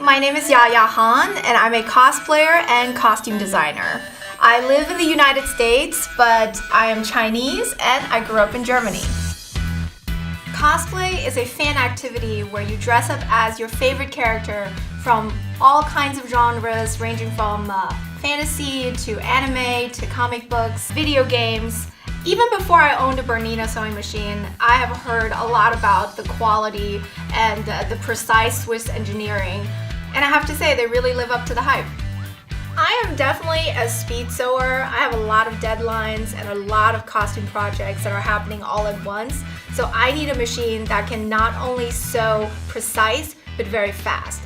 my name is Yaya Han, and I'm a cosplayer and costume designer. I live in the United States, but I am Chinese and I grew up in Germany. Cosplay is a fan activity where you dress up as your favorite character from all kinds of genres, ranging from fantasy to anime to comic books, video games. Even before I owned a Bernina sewing machine, I have heard a lot about the quality and the precise Swiss engineering, and I have to say they really live up to the hype. I am definitely a speed sewer. I have a lot of deadlines and a lot of costume projects that are happening all at once, so I need a machine that can not only sew precise but very fast.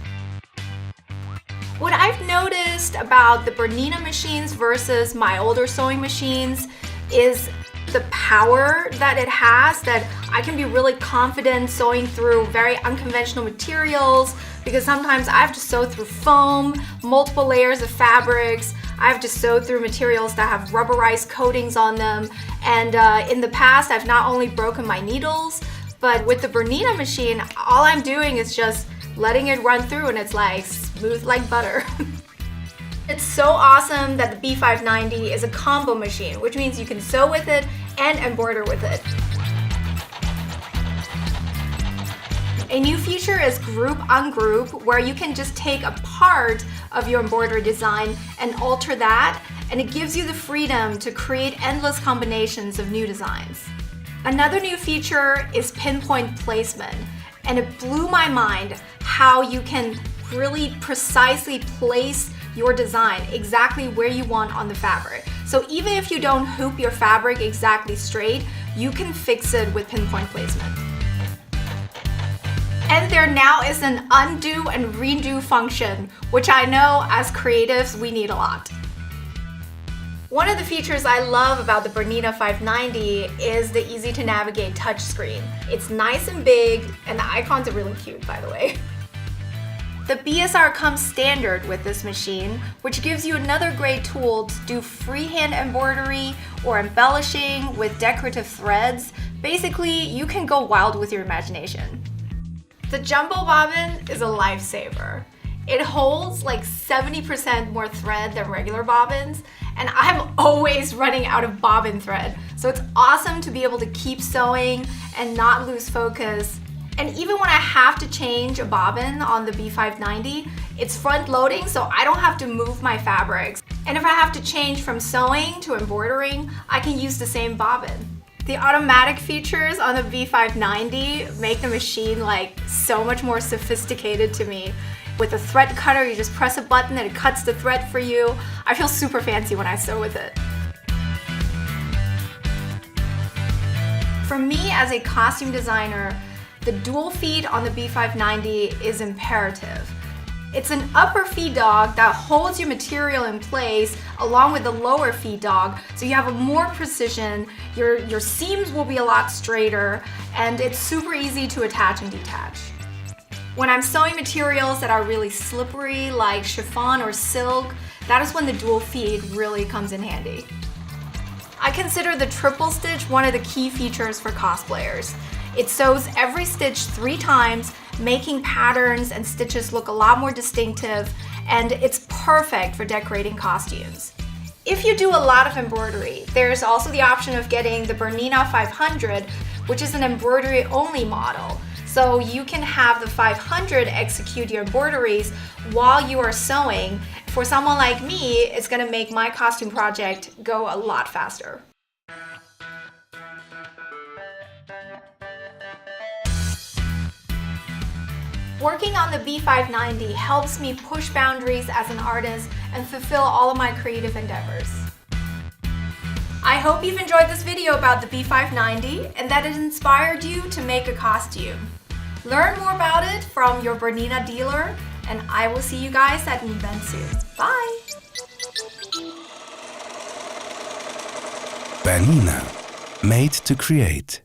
What I've noticed about the Bernina machines versus my older sewing machines is the power that it has, that I can be really confident sewing through very unconventional materials, because sometimes I have to sew through foam, multiple layers of fabrics. I have to sew through materials that have rubberized coatings on them, and in the past I've not only broken my needles, but with the Bernina machine all I'm doing is just letting it run through and it's like smooth like butter. It's so awesome that the B590 is a combo machine, which means you can sew with it and embroider with it. A new feature is group on group, where you can just take a part of your embroidery design and alter that, and it gives you the freedom to create endless combinations of new designs. Another new feature is pinpoint placement, and it blew my mind how you can really precisely place your design exactly where you want on the fabric. So even if you don't hoop your fabric exactly straight, you can fix it with pinpoint placement. And there now is an undo and redo function, which I know as creatives we need a lot. One of the features I love about the Bernina 590 is the easy to navigate touchscreen. It's nice and big, and the icons are really cute, by the way. The BSR comes standard with this machine, which gives you another great tool to do freehand embroidery or embellishing with decorative threads. Basically, you can go wild with your imagination. The jumbo bobbin is a lifesaver. It holds like 70% more thread than regular bobbins, and I'm always running out of bobbin thread. So it's awesome to be able to keep sewing and not lose focus. And even when I have to change a bobbin on the B590, it's front loading, so I don't have to move my fabrics. And if I have to change from sewing to embroidering, I can use the same bobbin. The automatic features on the B590 make the machine like so much more sophisticated to me. With a thread cutter, you just press a button and it cuts the thread for you. I feel super fancy when I sew with it. For me as a costume designer, the dual feed on the B590 is imperative. It's an upper feed dog that holds your material in place along with the lower feed dog, so you have more precision, your seams will be a lot straighter, and it's super easy to attach and detach. When I'm sewing materials that are really slippery like chiffon or silk, that is when the dual feed really comes in handy. I consider the triple stitch one of the key features for cosplayers. It sews every stitch 3 times, making patterns and stitches look a lot more distinctive, and it's perfect for decorating costumes. If you do a lot of embroidery, there's also the option of getting the Bernina 500, which is an embroidery only model. So you can have the 500 execute your embroideries while you are sewing. For someone like me, it's gonna make my costume project go a lot faster. Working on the B590 helps me push boundaries as an artist and fulfill all of my creative endeavors. I hope you've enjoyed this video about the B590 and that it inspired you to make a costume. Learn more about it from your Bernina dealer, and I will see you guys at an event soon. Bye! Bernina, made to create.